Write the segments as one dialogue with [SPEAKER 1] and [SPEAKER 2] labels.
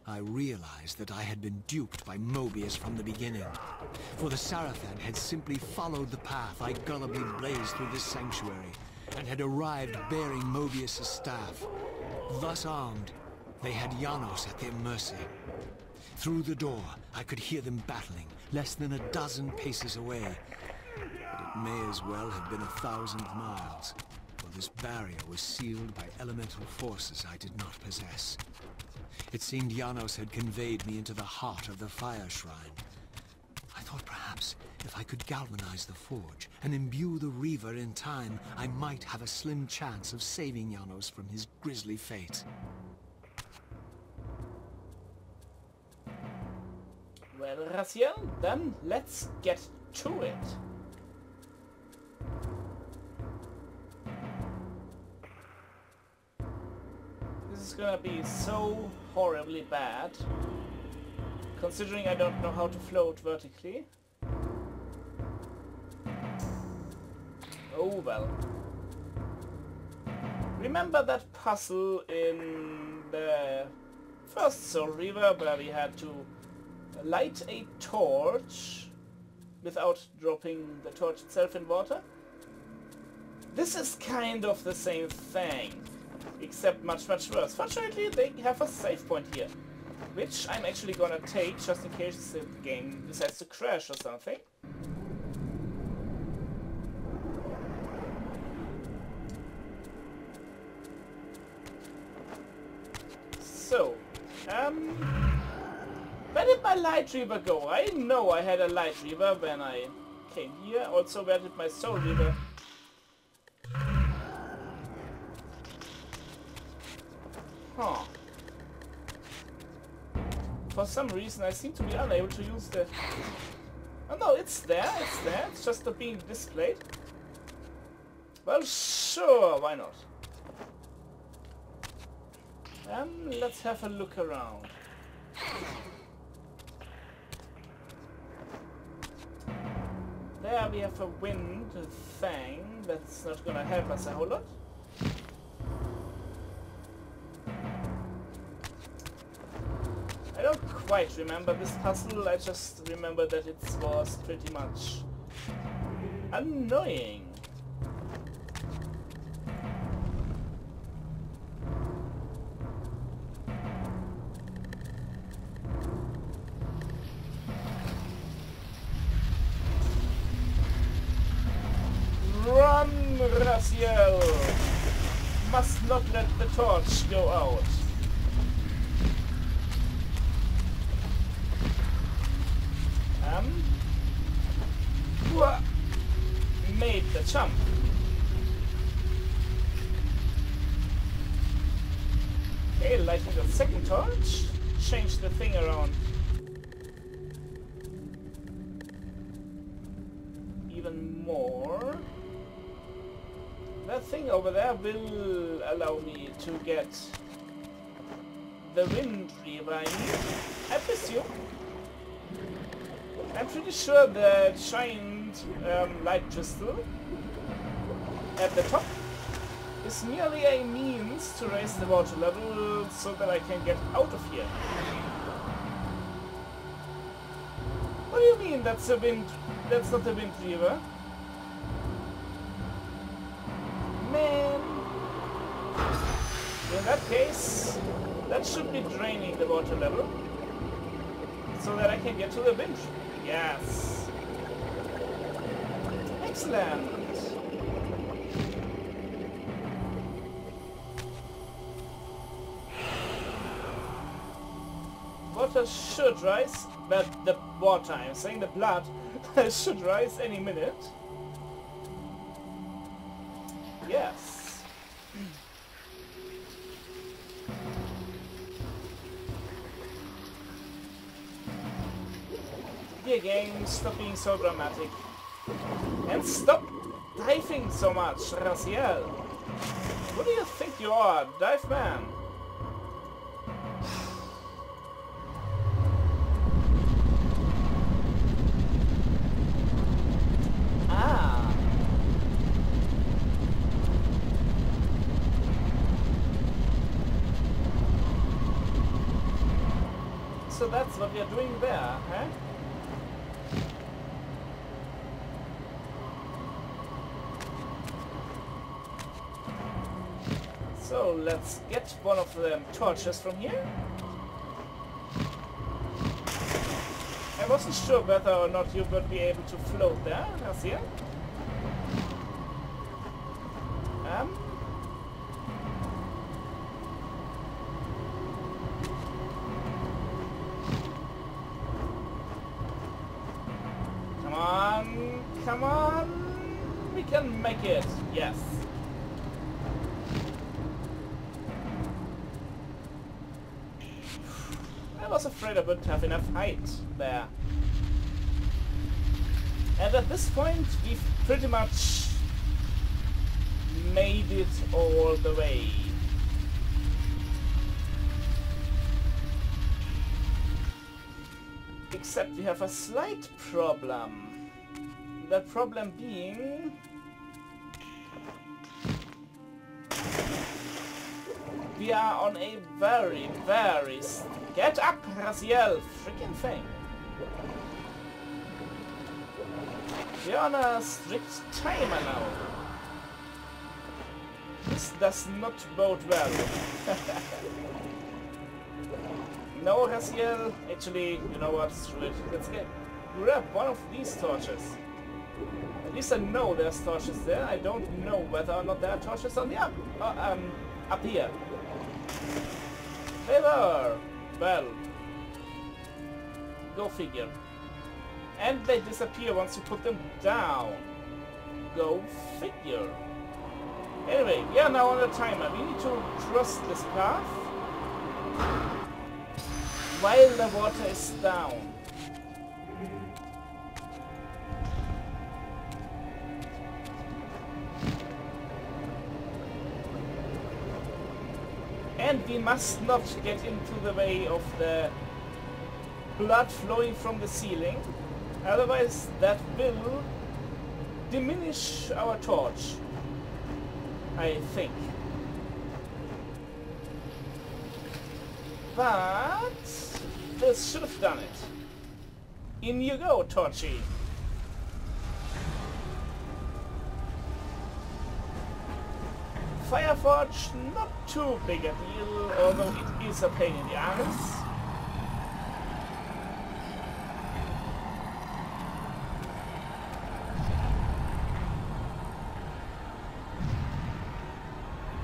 [SPEAKER 1] I realized that I had been duped by Mobius from the beginning. For the Sarafan had simply followed the path I gullibly blazed through this sanctuary, and had arrived bearing Mobius' staff. Thus armed, they had Janos at their mercy. Through the door, I could hear them battling, less than a dozen paces away. But it may as well have been 1,000 miles, for this barrier was sealed by elemental forces I did not possess. It seemed Janos had conveyed me into the heart of the fire shrine. I thought perhaps if I could galvanize the forge and imbue the Reaver in time, I might have a slim chance of saving Janos from his grisly fate.
[SPEAKER 2] Well, Raziel, then let's get to it. This is gonna be so horribly bad, considering I don't know how to float vertically. Oh well. Remember that puzzle in the first Soul Reaver where we had to light a torch without dropping the torch itself in water? This is kind of the same thing, except much worse. Fortunately, they have a save point here, which I'm actually gonna take just in case the game decides to crash or something. So, where did my Light Reaver go? I know I had a Light Reaver when I came here. Also, where did my Soul Reaver? Huh. For some reason I seem to be unable to use the... Oh no, it's there, it's just not being displayed. Well, sure, why not? Let's have a look around. There we have a wind thing that's not gonna help us a whole lot. I don't quite remember this puzzle, I just remember that it was pretty much annoying. Run, Raziel! Must not let the torch go out. Made the jump. Okay, lighting the second torch. Change the thing around. Even more. That thing over there will allow me to get the Wind Reaver I need, I presume. I'm pretty sure the giant light crystal at the top is merely a means to raise the water level so that I can get out of here. What do you mean that's a wind? That's not a Wind Reaver? Man. In that case, that should be draining the water level so that I can get to the wind. Yes. Excellent. Water should rise, but the water, I'm saying the blood, should rise any minute. Yes. Dear game, stop being so dramatic. And stop diving so much, Raziel. What do you think you are, dive man? Ah. So that's what we are doing there, huh? So let's get one of them torches from here. I wasn't sure whether or not you would be able to float there, Raziel. Come on, come on, we can make it, yes. I was afraid I wouldn't have enough height there. And at this point, we've pretty much made it all the way. Except we have a slight problem. That problem being... we are on a very... Get up, Raziel! Freaking thing! We're on a strict timer now. This does not bode well. No, Raziel. Actually, you know what? Screw it. Let's grab one of these torches. At least I know there's torches there. I don't know whether or not there are torches on the up here. Reaver! Well, go figure. And they disappear once you put them down. Go figure. Anyway, we are now on a timer. We need to cross this path while the water is down. And we must not get into the way of the blood flowing from the ceiling, otherwise that will diminish our torch, I think. But this should have done it. In you go, Torchy. Fireforge, not too big a deal, although it is a pain in the ass.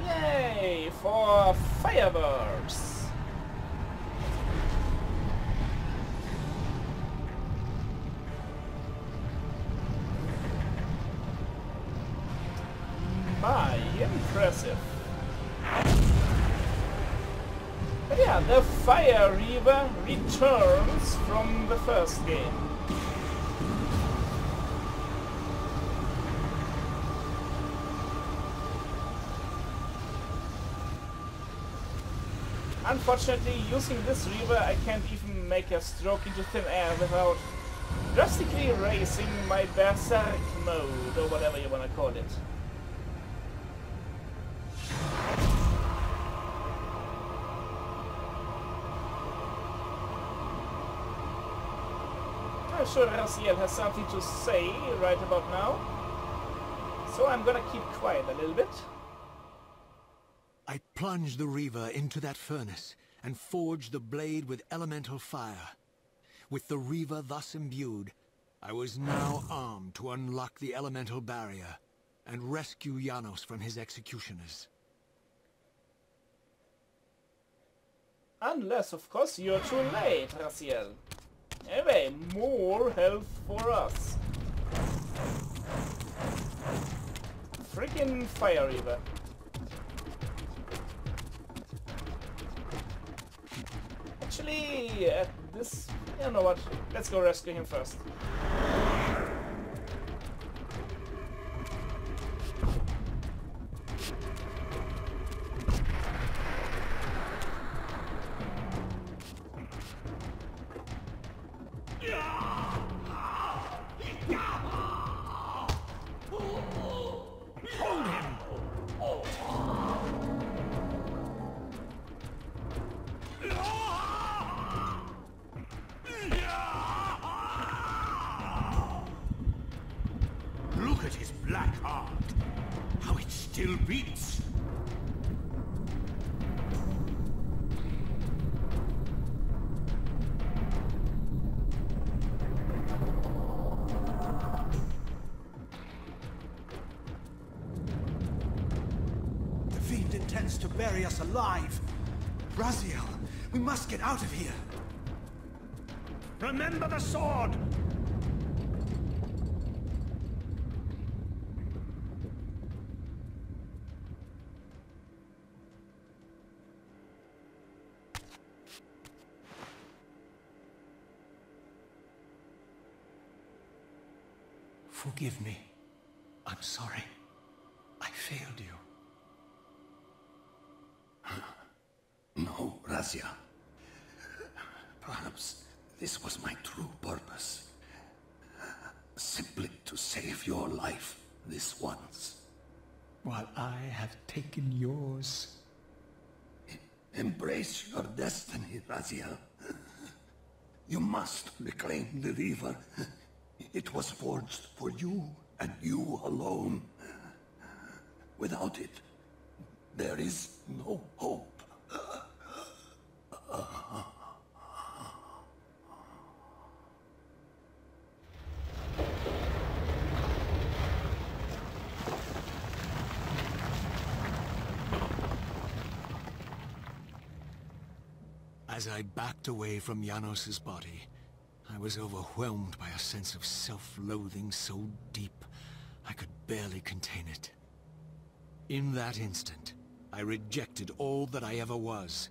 [SPEAKER 2] Yay, for fireworks! Impressive. But yeah, the Fire Reaver returns from the first game. Unfortunately, using this Reaver, I can't even make a stroke into thin air without drastically raising my berserk mode, or whatever you want to call it. I'm sure Raziel has something to say right about now, so I'm gonna keep quiet a little bit.
[SPEAKER 1] I plunged the Reaver into that furnace and forged the blade with elemental fire. With the Reaver thus imbued, I was now armed to unlock the elemental barrier and rescue Janos from his executioners.
[SPEAKER 2] Unless, of course, you're too late, Raziel. Anyway, more health for us. Freaking Fire Reaver. Actually, this... you know what? Let's go rescue him first.
[SPEAKER 3] still beats.
[SPEAKER 4] The fiend intends to bury us alive. Raziel, we must get out of here.
[SPEAKER 3] Remember the sword!
[SPEAKER 1] Forgive me. I'm sorry. I failed you.
[SPEAKER 5] No, Razia. Perhaps this was my true purpose. Simply to save your life this once.
[SPEAKER 1] While I have taken yours.
[SPEAKER 5] Embrace your destiny, Raziel. You must reclaim the Reaver. It was forged for you and you alone. Without it, there is no hope.
[SPEAKER 1] As I backed away from Janos's body, I was overwhelmed by a sense of self-loathing so deep, I could barely contain it. In that instant, I rejected all that I ever was,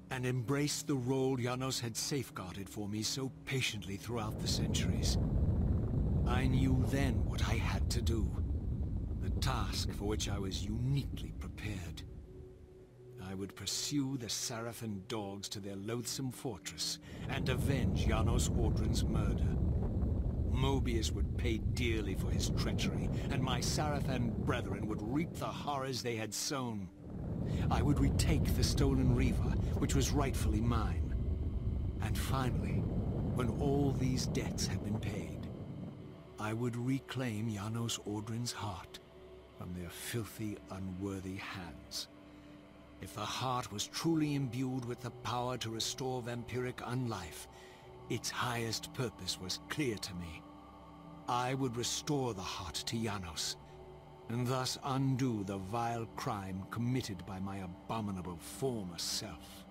[SPEAKER 1] and embraced the role Janos had safeguarded for me so patiently throughout the centuries. I knew then what I had to do, the task for which I was uniquely prepared. I would pursue the Sarafan dogs to their loathsome fortress and avenge Janos Audron's murder. Mobius would pay dearly for his treachery, and my Sarafan brethren would reap the horrors they had sown. I would retake the stolen Reaver, which was rightfully mine. And finally, when all these debts had been paid, I would reclaim Janos Audron's heart from their filthy, unworthy hands. If the heart was truly imbued with the power to restore vampiric unlife, its highest purpose was clear to me. I would restore the heart to Janos, and thus undo the vile crime committed by my abominable former self.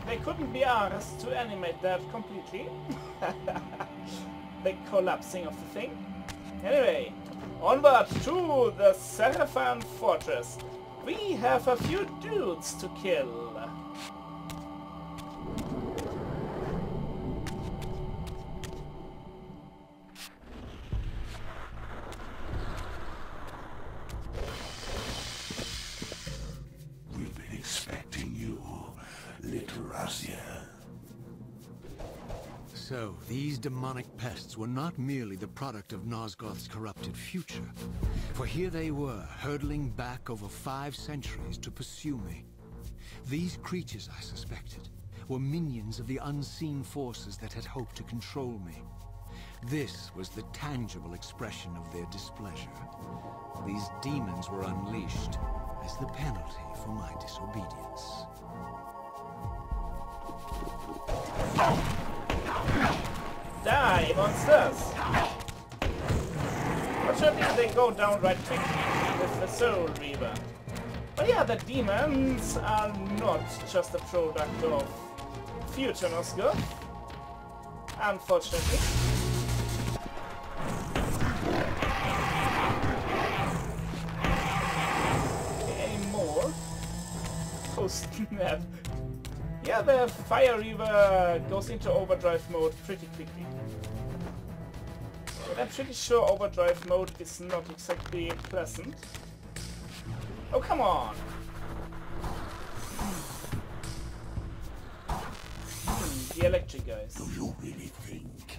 [SPEAKER 2] They couldn't be asked to animate that completely. The collapsing of the thing. Anyway, onward to the Sarafan fortress. We have a few dudes to kill.
[SPEAKER 5] We've been expecting you, little Razia.
[SPEAKER 1] So, these demonic pests were not merely the product of Nosgoth's corrupted future, for here they were, hurtling back over 5 centuries to pursue me. These creatures, I suspected, were minions of the unseen forces that had hoped to control me. This was the tangible expression of their displeasure. These demons were unleashed as the penalty for my disobedience.
[SPEAKER 2] Die, monsters! Fortunately, they go down right quickly with the Soul Reaver. But yeah, the demons are not just a product of future Nosgoth, unfortunately. Okay, any more? Oh snap! Yeah, the Fire Reaver goes into overdrive mode pretty quickly. But I'm pretty sure overdrive mode is not exactly pleasant. Oh, come on! The electric guys.
[SPEAKER 5] Do you really think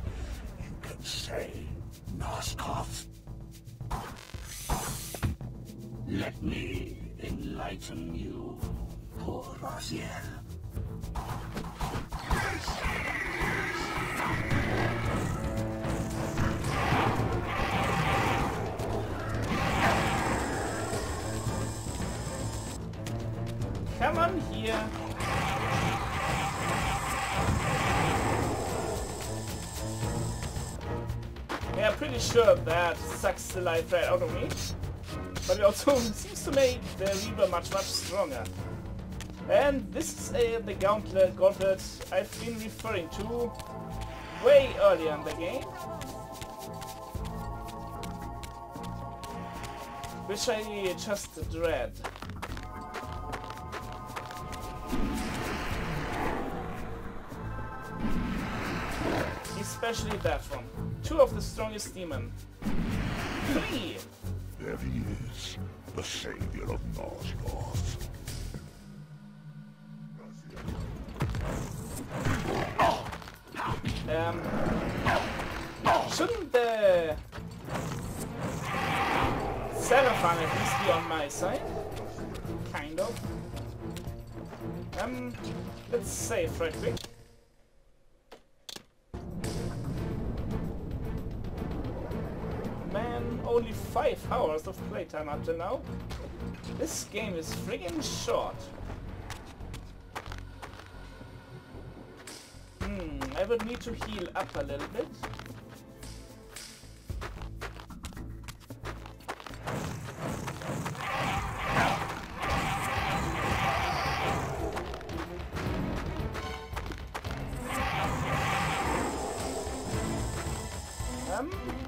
[SPEAKER 5] you can say Nosgoth? Let me enlighten you, poor Raziel.
[SPEAKER 2] Come on here. Yeah, I'm pretty sure that sucks the life right out of me. But it also seems to make the Reaver much stronger. And this is the gauntlet I've been referring to way earlier in the game. Which I just dread. Especially that one. 2 of the strongest demon. 3!
[SPEAKER 5] There he is, the savior of Nosgoth.
[SPEAKER 2] Shouldn't the sarafan at least be on my side? Kind of. Let's save right quick. Man, only 5 hours of playtime up to now. This game is friggin' short. I would need to heal up a little bit.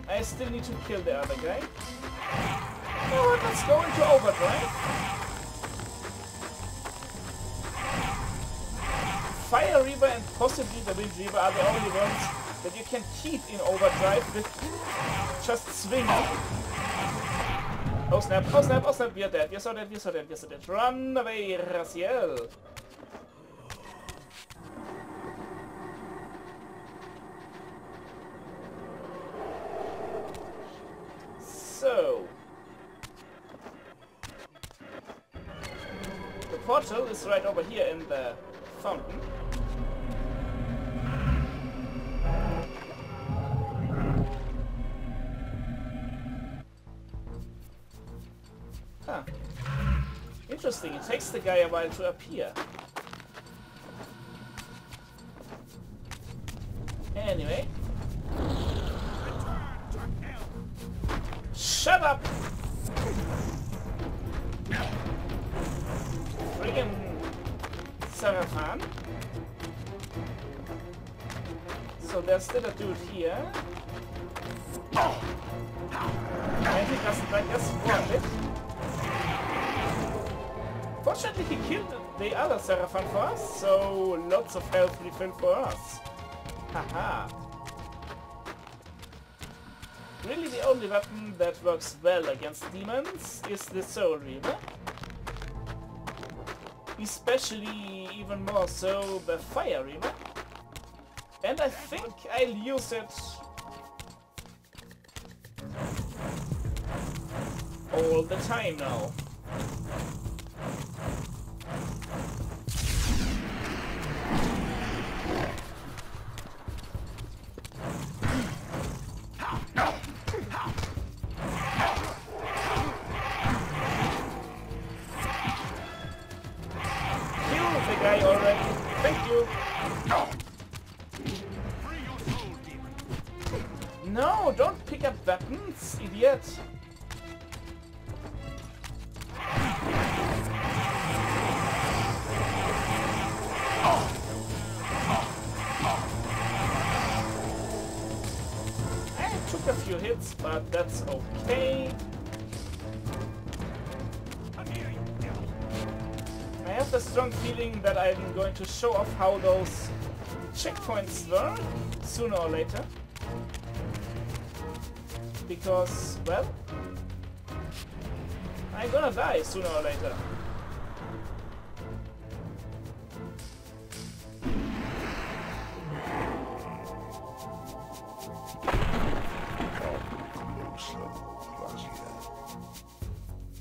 [SPEAKER 2] I still need to kill the other guy. You know what, let's go into overdrive. Fire Reaver and possibly the Wind Reaver are the only ones that you can keep in overdrive with just swinging. Oh snap, oh snap, oh snap, we are dead, we are so dead, we are so dead, we are so dead. Run away, Raziel. So, the portal is right over here in the fountain. Huh. Interesting, it takes the guy a while to appear. Anyway. Shut up! Friggin' sarafan. So there's still a dude here. And he doesn't like us one bit. Fortunately he killed the other sarafan for us, so lots of health refill for us. Haha. Really the only weapon that works well against demons is the Soul Reaver. Especially even more so the Fire Reaver. And I think I'll use it all the time now. No, don't pick up weapons, idiot! I took a few hits, but that's okay. I have the strong feeling that I'm going to show off how those checkpoints work sooner or later. Because, well, I'm gonna die sooner or later.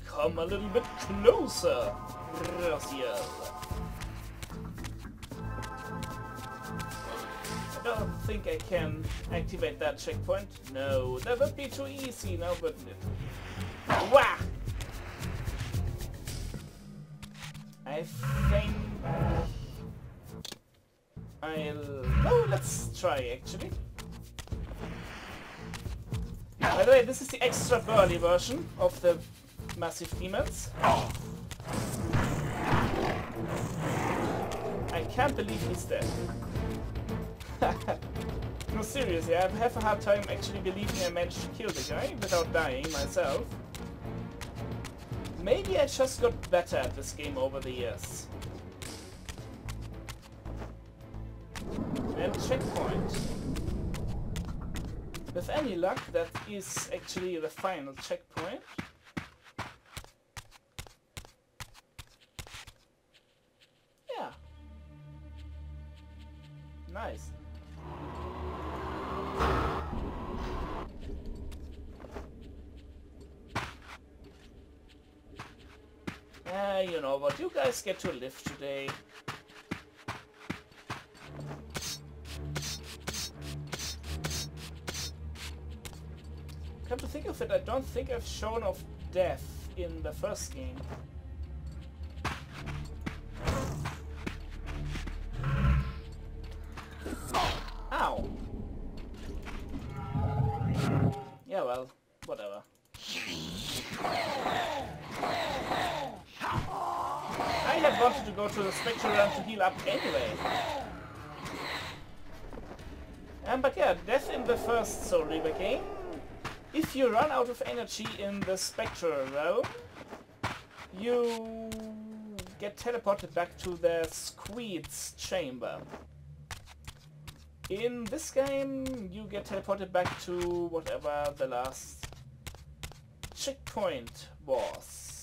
[SPEAKER 2] Come a little bit closer, Raziel. I don't think I can activate that checkpoint. No, that would be too easy now, wouldn't it? Wah! I think no, let's try actually. By the way, this is the extra burly version of the massive demons. I can't believe he's dead. No, seriously, I have a hard time actually believing I managed to kill the guy without dying myself. Maybe I just got better at this game over the years. And checkpoint. With any luck, that is actually the final checkpoint. Yeah. Nice. You know what, you guys get to live today. Come to think of it, I don't think I've shown off death in the first game. Ow! Yeah, well, whatever. I had wanted to go to the Spectral Realm to heal up anyway. But yeah, death in the first Soul Reaver game. If you run out of energy in the Spectral Realm, you get teleported back to the Squeed's chamber. In this game, you get teleported back to whatever the last checkpoint was.